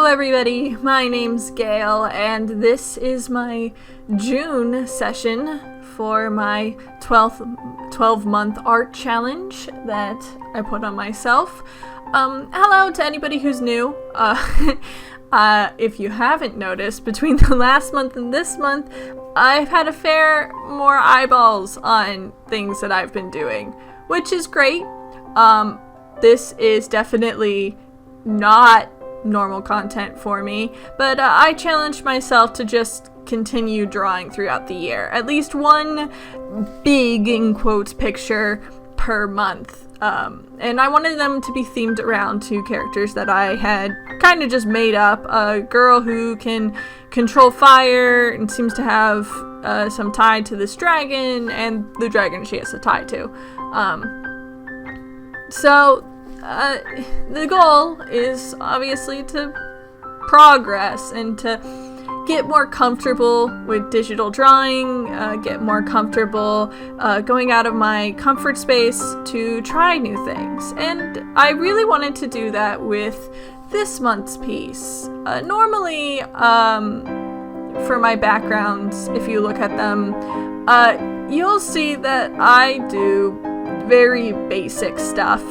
everybody, my name's Gail, and this is my June session for my 12-month art challenge that I put on myself. Hello to anybody who's new. If you haven't noticed, between the last month and this month, I've had a fair more eyeballs on things that I've been doing, which is great. This is definitely not normal content for me, but I challenged myself to just continue drawing throughout the year. At least one big, in quotes, picture per month. And I wanted them to be themed around two characters that I had kind of just made up. A girl who can control fire and seems to have some tie to this dragon, and the dragon she has a tie to. The goal is obviously to progress and to get more comfortable with digital drawing, get more comfortable going out of my comfort space to try new things. And I really wanted to do that with this month's piece. Normally, for my backgrounds, if you look at them, you'll see that I do very basic stuff.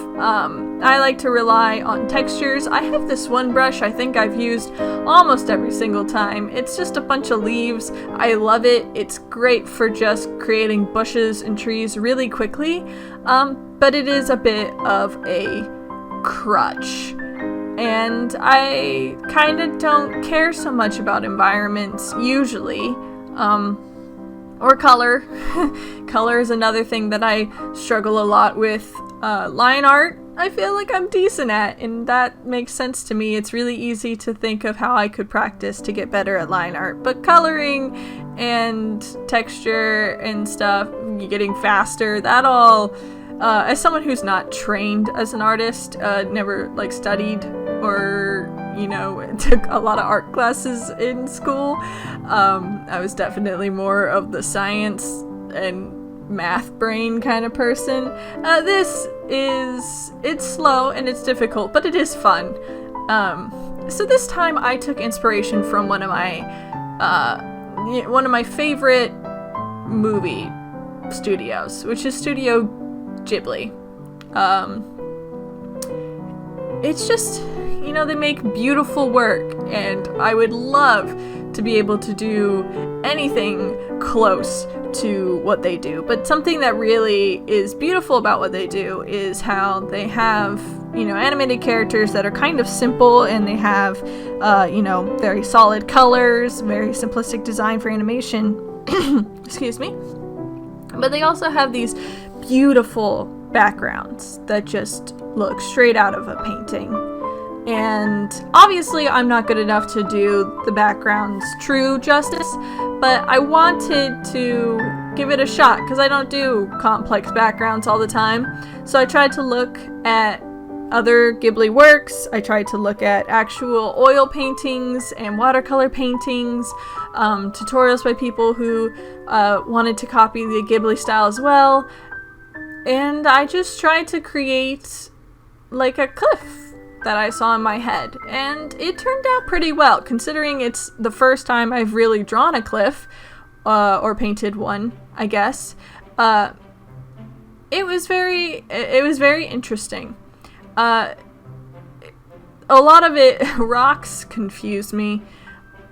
I like to rely on textures. I have this one brush I think I've used almost every single time. It's just a bunch of leaves. I love it. It's great for just creating bushes and trees really quickly, but it is a bit of a crutch. And I kind of don't care so much about environments usually. Or color. Color is another thing that I struggle a lot with. Line art, I feel like I'm decent at, and that makes sense to me. It's really easy to think of how I could practice to get better at line art, but coloring and texture and stuff, getting faster, that all, as someone who's not trained as an artist, never studied or took a lot of art classes in school. I was definitely more of the science and math brain kind of person. It's slow and it's difficult, but it is fun. So this time I took inspiration from one of my favorite movie studios, which is Studio Ghibli. It's just, they make beautiful work, and I would love to be able to do anything close to what they do. But something that really is beautiful about what they do is how they have, animated characters that are kind of simple, and they have, very solid colors, very simplistic design for animation. Excuse me. But they also have these beautiful backgrounds that just look straight out of a painting. And obviously I'm not good enough to do the background's true justice, but I wanted to give it a shot because I don't do complex backgrounds all the time. So I tried to look at other Ghibli works. I tried to look at actual oil paintings and watercolor paintings, tutorials by people who wanted to copy the Ghibli style as well. And I just tried to create a cliff that I saw in my head, and it turned out pretty well, considering it's the first time I've really drawn a cliff, or painted one, I guess. It was very interesting. A lot of it, rocks confused me.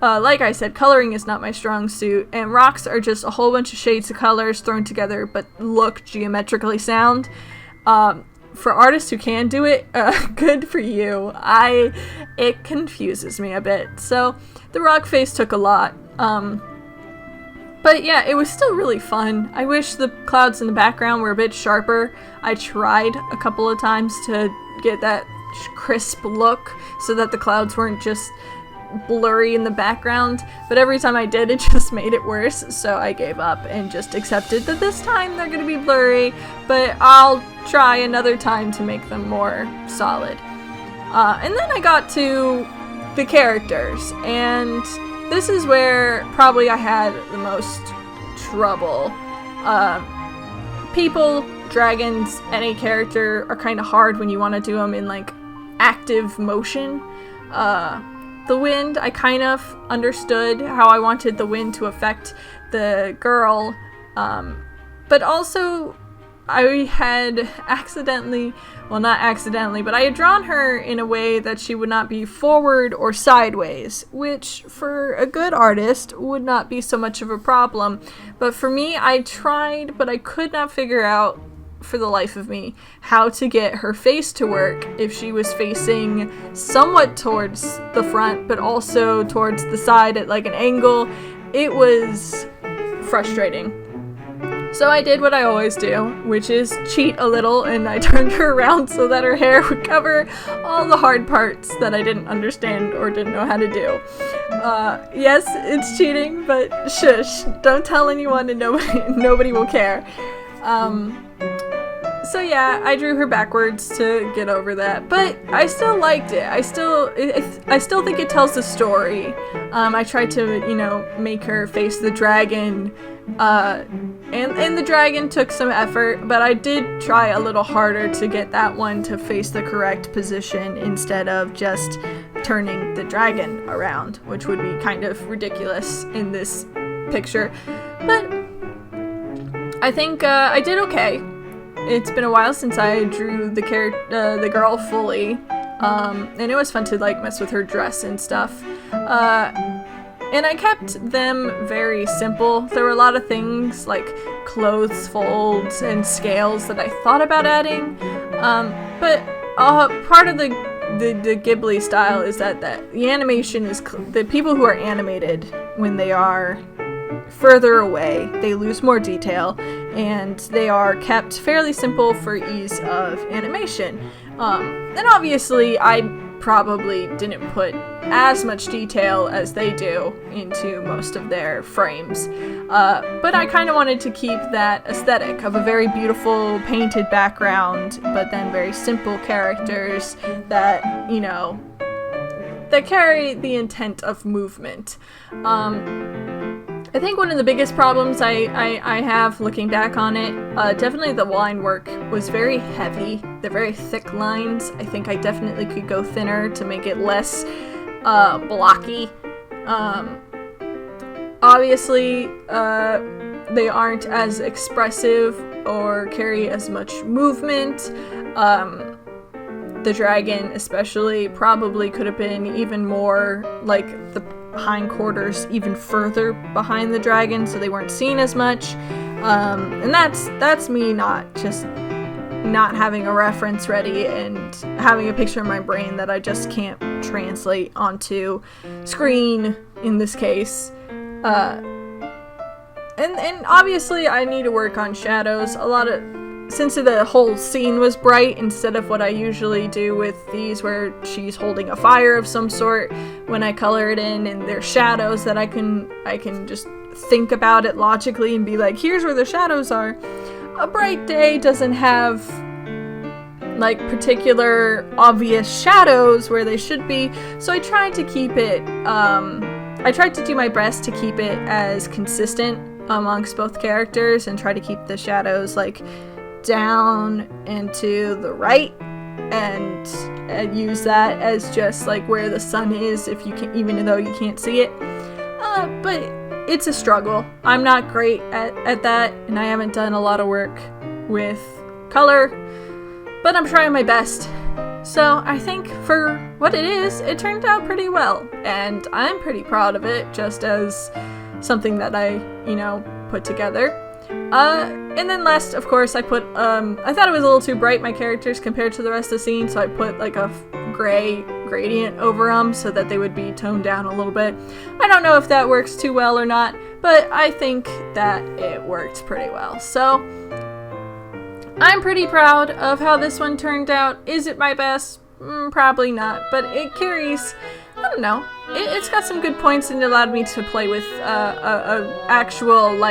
Like I said, coloring is not my strong suit, and rocks are just a whole bunch of shades of colors thrown together but look geometrically sound. For artists who can do it, good for you. It confuses me a bit. So the rock face took a lot. But yeah, it was still really fun. I wish the clouds in the background were a bit sharper. I tried a couple of times to get that crisp look so that the clouds weren't just blurry in the background, but every time I did, it just made it worse, so I gave up and just accepted that this time they're gonna be blurry, but I'll try another time to make them more solid. And then I got to the characters, and this is where probably I had the most trouble. People, dragons, any character are kind of hard when you want to do them in active motion. the wind, I kind of understood how I wanted the wind to affect the girl, but also I had accidentally, well, not accidentally, but I had drawn her in a way that she would not be forward or sideways, which for a good artist would not be so much of a problem. But for me, I tried, but I could not figure out for the life of me how to get her face to work if she was facing somewhat towards the front, but also towards the side at like an angle. It was frustrating. So I did what I always do, which is cheat a little, and I turned her around so that her hair would cover all the hard parts that I didn't understand or didn't know how to do. Yes, it's cheating, but shush, don't tell anyone and nobody will care. So yeah, I drew her backwards to get over that, but I still liked it. I still think it tells the story. I tried to, make her face the dragon, and the dragon took some effort, but I did try a little harder to get that one to face the correct position instead of just turning the dragon around, which would be kind of ridiculous in this picture. But I think I did okay. It's been a while since I drew the girl fully, and it was fun to mess with her dress and stuff. And I kept them very simple. There were a lot of things like clothes folds and scales that I thought about adding, but part of the Ghibli style is that the animation is the people who are animated when they are further away, they lose more detail, and they are kept fairly simple for ease of animation. And obviously I probably didn't put as much detail as they do into most of their frames, but I kind of wanted to keep that aesthetic of a very beautiful painted background, but then very simple characters that, that carry the intent of movement. I think one of the biggest problems I have looking back on it, definitely the line work was very heavy. They're very thick lines. I think I definitely could go thinner to make it less blocky. Obviously, they aren't as expressive or carry as much movement. The dragon especially probably could have been even more like the hindquarters even further behind the dragon so they weren't seen as much, and that's me not having a reference ready and having a picture in my brain that I just can't translate onto screen in this case. And obviously I need to work on shadows. Since the whole scene was bright instead of what I usually do with these where she's holding a fire of some sort when I color it in, and there's shadows that I can just think about it logically and be like, here's where the shadows are. A bright day doesn't have particular obvious shadows where they should be, so I tried to keep it I tried to do my best to keep it as consistent amongst both characters and try to keep the shadows down and to the right, and use that as just where the sun is even though you can't see it. But it's a struggle. I'm not great at that, and I haven't done a lot of work with color, but I'm trying my best. So I think for what it is, it turned out pretty well, and I'm pretty proud of it just as something that I, put together. And then last, of course, I put, I thought it was a little too bright, my characters, compared to the rest of the scene, so I put a gray gradient over them so that they would be toned down a little bit. I don't know if that works too well or not, but I think that it worked pretty well. So I'm pretty proud of how this one turned out. Is it my best? Probably not, but it carries, I don't know, it's got some good points, and it allowed me to play with a actual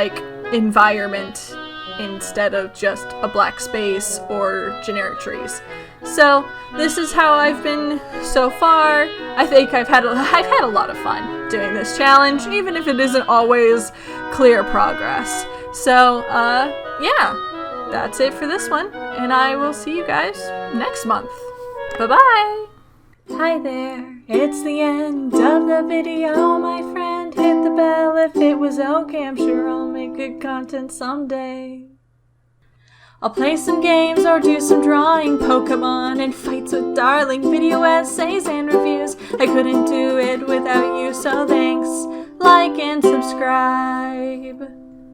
environment instead of just a black space or generic trees. So this is how I've been so far. I think I've had a lot of fun doing this challenge, even if it isn't always clear progress. So yeah, that's it for this one, and I will see you guys next month. Bye bye. Hi there, it's the end of the video, my friend. Hit the bell if it was okay, I'm sure I'll make good content someday. I'll play some games or do some drawing, Pokemon and fights with darling, video essays and reviews. I couldn't do it without you, so thanks, like and subscribe.